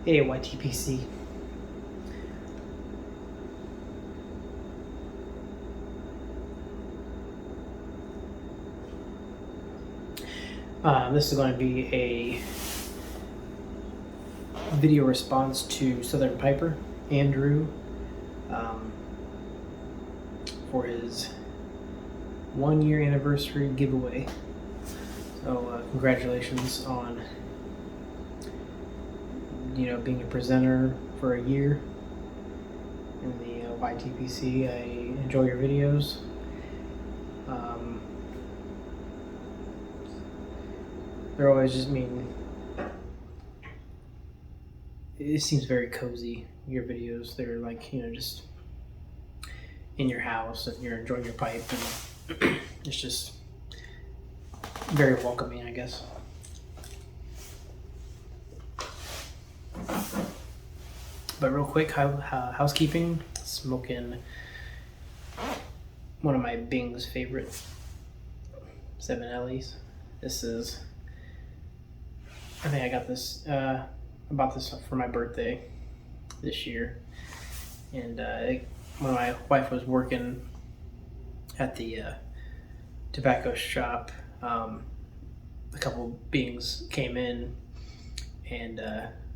Hey, YTPC. This is going to be a video response to Southern Piper, Andrew, for his 1-year anniversary giveaway. So congratulations on being a presenter for a year in the YTPC. I enjoy your videos. They're always just it seems very cozy, your videos. They're like, just in your house and you're enjoying your pipe, and it's just very welcoming, I guess. But real quick, housekeeping. Smoking one of my Bing's favorite 7 Ellies. This is, I think I got this, bought this for my birthday this year. And when my wife was working at the tobacco shop, a couple Bings came in, and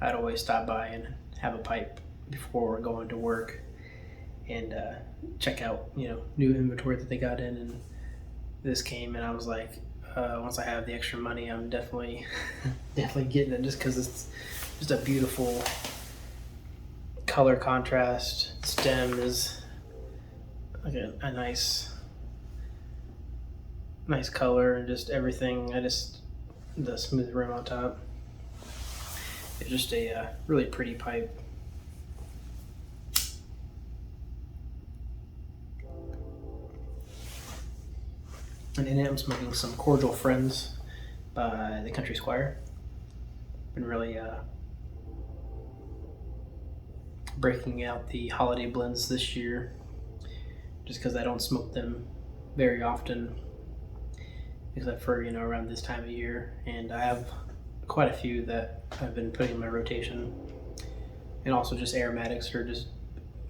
I'd always stop by and have a pipe before going to work and check out new inventory that they got in. And this came, and I was like, once I have the extra money, I'm definitely getting it, just because it's just a beautiful color contrast. Stem is like a nice color, and just everything. The smooth rim on top. It's just a really pretty pipe. And in it, I'm smoking some Cordial Friends by the Country Squire. Been really breaking out the holiday blends this year, just because I don't smoke them very often, except for around this time of year. And I have quite a few that I've been putting in my rotation, and also just aromatics are just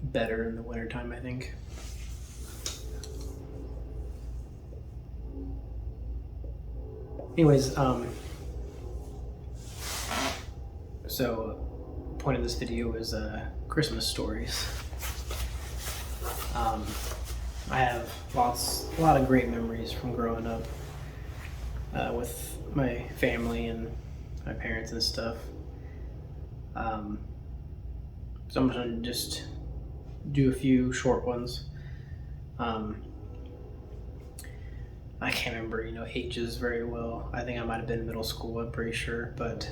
better in the wintertime, I think. Anyways, so the point of this video is Christmas stories. I have a lot of great memories from growing up with my family and my parents and stuff. So I'm gonna just do a few short ones. I can't remember, ages very well. I think I might have been in middle school, I'm pretty sure. But,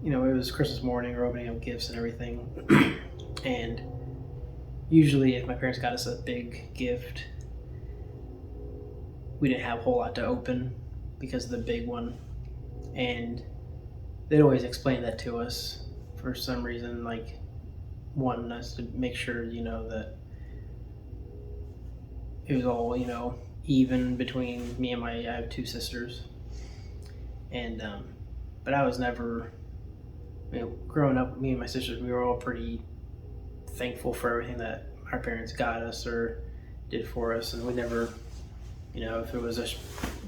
it was Christmas morning, we're opening up gifts and everything. And usually if my parents got us a big gift, we didn't have a whole lot to open because of the big one. And they'd always explain that to us for some reason, like wanting us to make sure, that it was all, even between me and I have 2 sisters. And but I was never, growing up, me and my sisters, we were all pretty thankful for everything that our parents got us or did for us. And we never, if it was a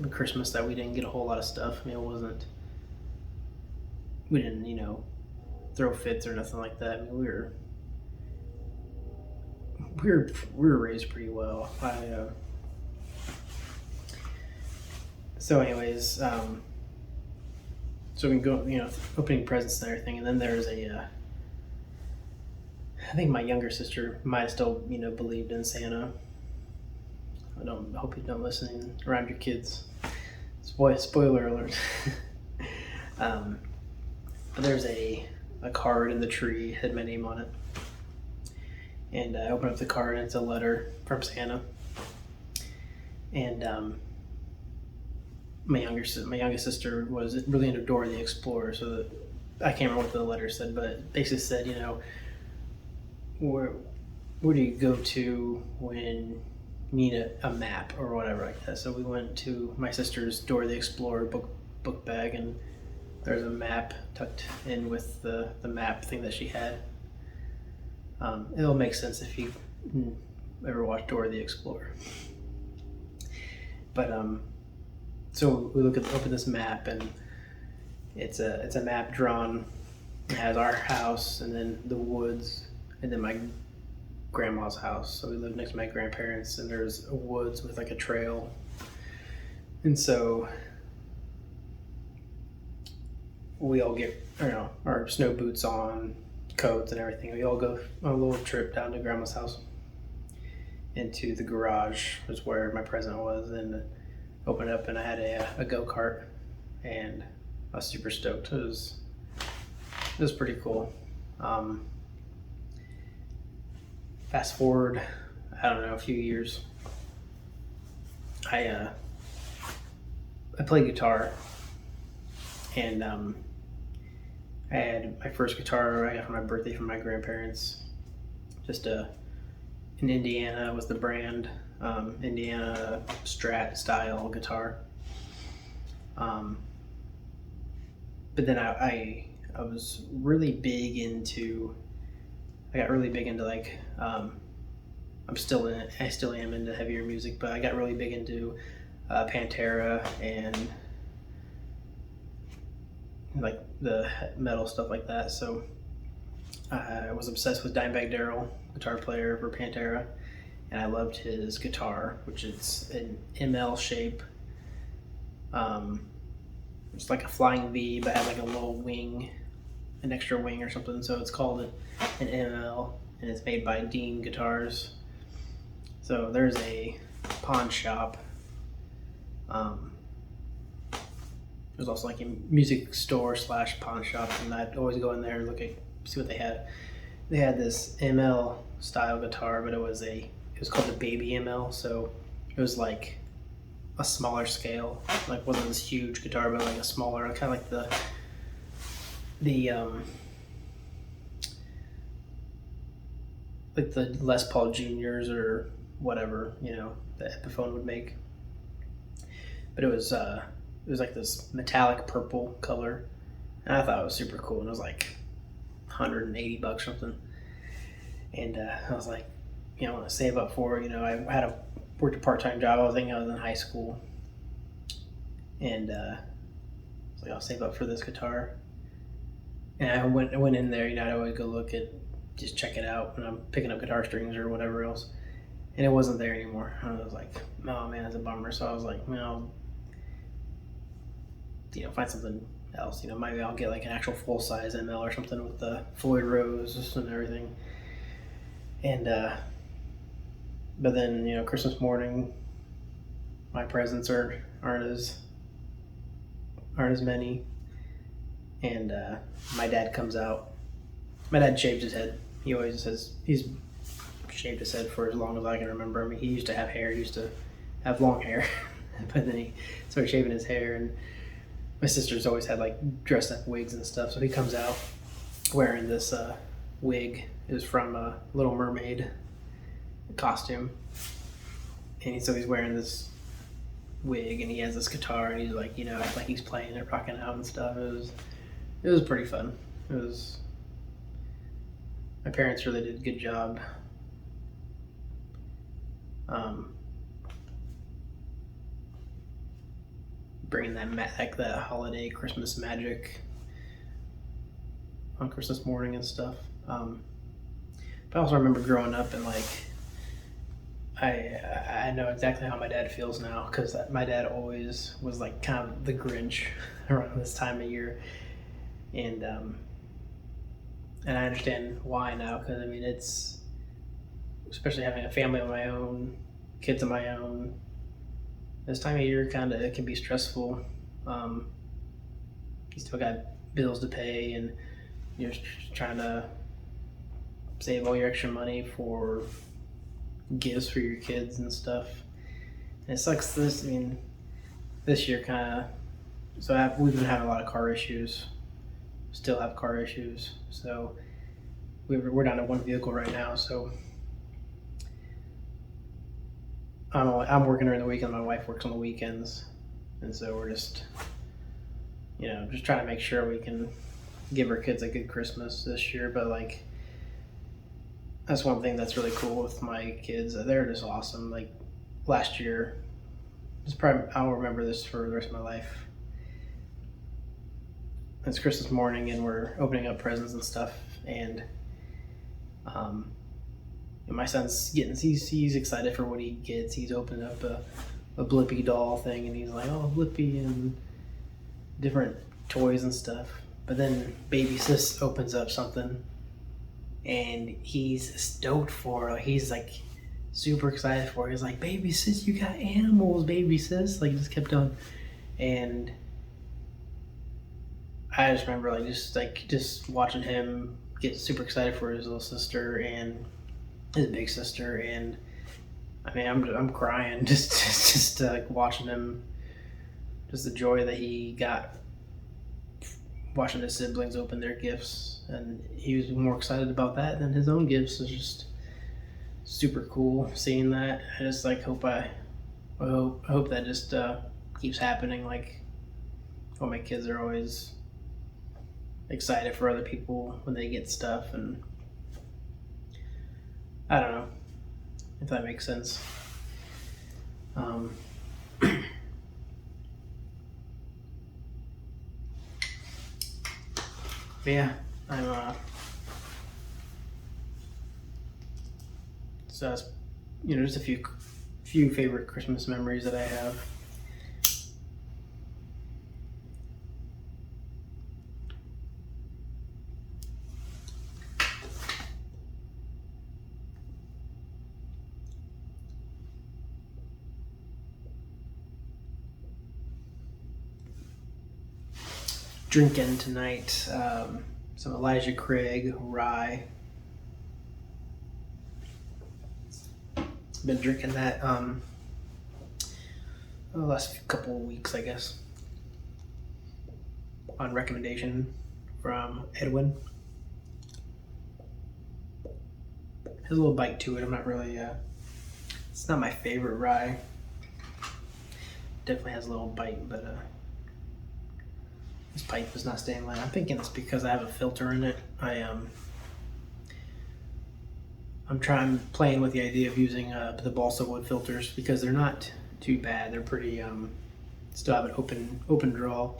Christmas that we didn't get a whole lot of stuff, we didn't throw fits or nothing like that. We were raised pretty well. So anyways, so we go, opening presents and everything, and then there's I think my younger sister might have still, believed in Santa. I hope you don't listen around your kids. Spoiler alert. But there's a card in the tree, had my name on it. And I open up the card, and it's a letter from Santa. And my youngest sister was really into Dora the Explorer, so I can't remember what the letter said, but it basically said, where do you go to when you need a map or whatever like that. So we went to my sister's Dora the Explorer book bag, and there's a map tucked in with the map thing that she had. It'll make sense if you ever watched Dora the Explorer. But so we open this map, and it's a map drawn. It has our house, and then the woods, and then my grandma's house. So we live next to my grandparents, and there's a woods with like a trail. And so we all get, our snow boots on, coats and everything. We all go on a little trip down to grandma's house. Into the garage was where my present was, and opened up, and I had a go-kart, and I was super stoked. It was pretty cool. Fast forward, I don't know, a few years. I play guitar, and I had my first guitar I got for my birthday from my grandparents. Just in Indiana was the brand, Indiana Strat style guitar. But then I was really big into. I got really big into like. I still am into heavier music, but I got really big into Pantera and like the metal stuff like that. So I was obsessed with Dimebag Darrell, guitar player for Pantera, and I loved his guitar, which is an ML shape. It's like a flying V, but had like a little wing, an extra wing or something. So it's called an ML, and it's made by Dean Guitars. So there's a pawn shop. There's also like a music store / pawn shop, and I'd always go in there and see what they had. They had this ML style guitar, but it was called the Baby ML. So it was like a smaller scale, like wasn't this huge guitar, but like a smaller, kind of like the like the Les Paul Juniors or whatever, the Epiphone would make. But it was like this metallic purple color, and I thought it was super cool. And it was like $180 or something. And I was like, I want to save up for it. I worked a part-time job. I think I was in high school, and I was like, I'll save up for this guitar. And I went in there. I'd always go just check it out when I'm picking up guitar strings or whatever else. And it wasn't there anymore. I was like, oh man, that's a bummer. So I was like, find something else. Maybe I'll get like an actual full-size ML or something with the Floyd Rose and everything. And but then Christmas morning, my presents aren't as many, and my dad comes out. My dad shaved his head. He always says he's shaved his head for as long as I can remember. I mean, he used to have hair. He used to have long hair, but then he started shaving his hair. And my sister's always had like dressed up wigs and stuff. So he comes out wearing this wig. It was from Little Mermaid costume, and so he's wearing this wig, and he has this guitar, and he's like, like he's playing it, rocking out and stuff. It was pretty fun. My parents really did a good job. Bringing that holiday Christmas magic on Christmas morning and stuff. But I also remember growing up, and like I know exactly how my dad feels now, because my dad always was like kind of the Grinch around this time of year, and I understand why now, because I mean it's, especially having a family of my own, kids of my own, this time of year it can be stressful. You still got bills to pay, and you're trying to save all your extra money for gifts for your kids and stuff. And it sucks. This year kind of. So we've been having a lot of car issues. Still have car issues. So we're down to one vehicle right now. So I'm working during the week, and my wife works on the weekends, and so we're just just trying to make sure we can give our kids a good Christmas this year. But like, that's one thing that's really cool with my kids. They're just awesome. Like last year, I'll remember this for the rest of my life. It's Christmas morning and we're opening up presents and stuff, and my son's he's excited for what he gets. He's opened up a Blippi doll thing, and he's like, "Oh, Blippi," and different toys and stuff. But then baby sis opens up something, and he's stoked for it. He's like super excited for it. He's like, "Baby sis, you got animals, baby sis!" Like, just kept on, and I just remember just watching him get super excited for his little sister and his big sister, and I mean, I'm crying just like watching him, just the joy that he got watching his siblings open their gifts, and he was more excited about that than his own gifts. It's just super cool seeing that. I just like hope that just keeps happening. Like, all my kids are always excited for other people when they get stuff, and I don't know if that makes sense. But yeah, I'm so that's, just a few favorite Christmas memories that I have. Drinking tonight, some Elijah Craig rye. Been drinking that the last couple of weeks, I guess, on recommendation from Edwin. Has a little bite to it. I'm not really it's not my favorite rye. Definitely has a little bite, but this pipe is not staying line. I'm thinking it's because I have a filter in it. I'm playing with the idea of using the balsa wood filters, because they're not too bad. They're pretty still have an open draw.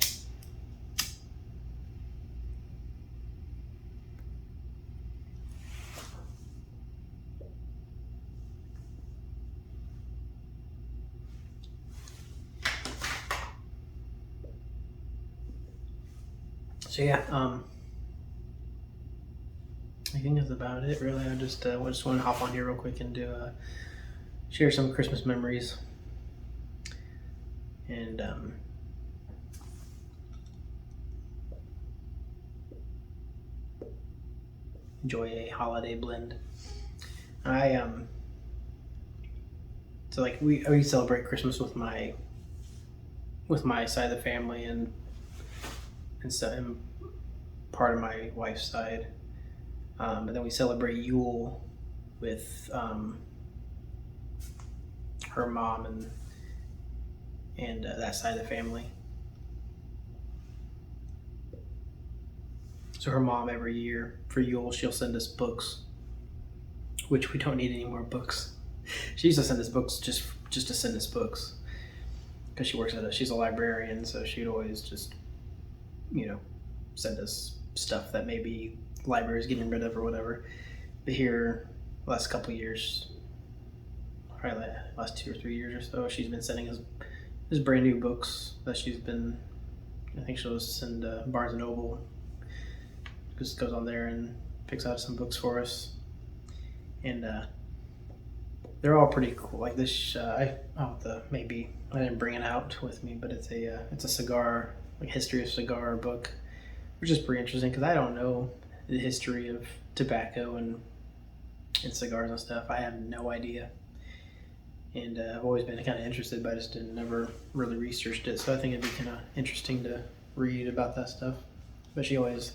So yeah, I think that's about it, really. I just want to hop on here real quick and share some Christmas memories, and enjoy a holiday blend. So like we celebrate Christmas with my side of the family, and part of my wife's side. And then we celebrate Yule with her mom and that side of the family. So her mom, every year for Yule, she'll send us books, which we don't need any more books. She used to send us books just to send us books, because she's a librarian, so she'd always just send us stuff that maybe library's getting rid of or whatever. But here, last couple of years, probably last 2 or 3 years or so, she's been sending us brand new books that I think she'll just send Barnes and Noble, just goes on there and picks out some books for us, and they're all pretty cool. Like this, maybe I didn't bring it out with me, but it's a cigar, like history of cigar book, which is pretty interesting because I don't know the history of tobacco and cigars and stuff. I have no idea, and I've always been kind of interested, but I just never really researched it. So I think it'd be kind of interesting to read about that stuff. But she always,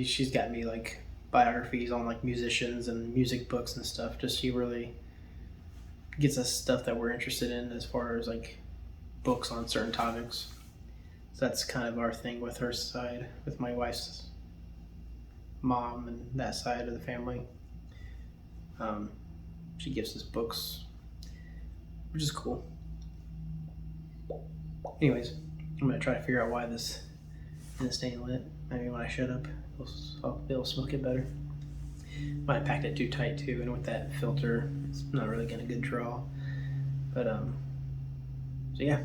she's got me like biographies on like musicians and music books and stuff. Just she really gets us stuff that we're interested in as far as like books on certain topics. So that's kind of our thing with her side, with my wife's mom and that side of the family. She gives us books, which is cool. Anyways, I'm gonna try to figure out why this isn't staying lit. Maybe when I shut up, I'll be able to smoke it better. Might have packed it too tight too, and with that filter, it's not really getting a good draw. But so yeah,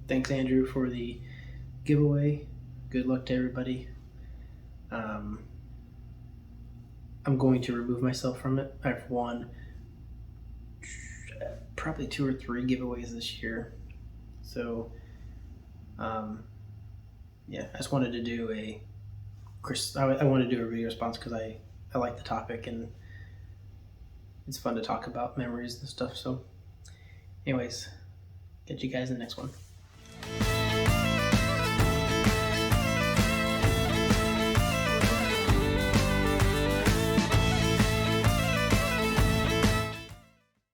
thanks Andrew for the giveaway. Good luck to everybody. I'm going to remove myself from it. I've won probably 2 or 3 giveaways this year, so yeah, I just wanted to do I wanted to do a video response because I like the topic and it's fun to talk about memories and stuff. So anyways, catch you guys in the next one.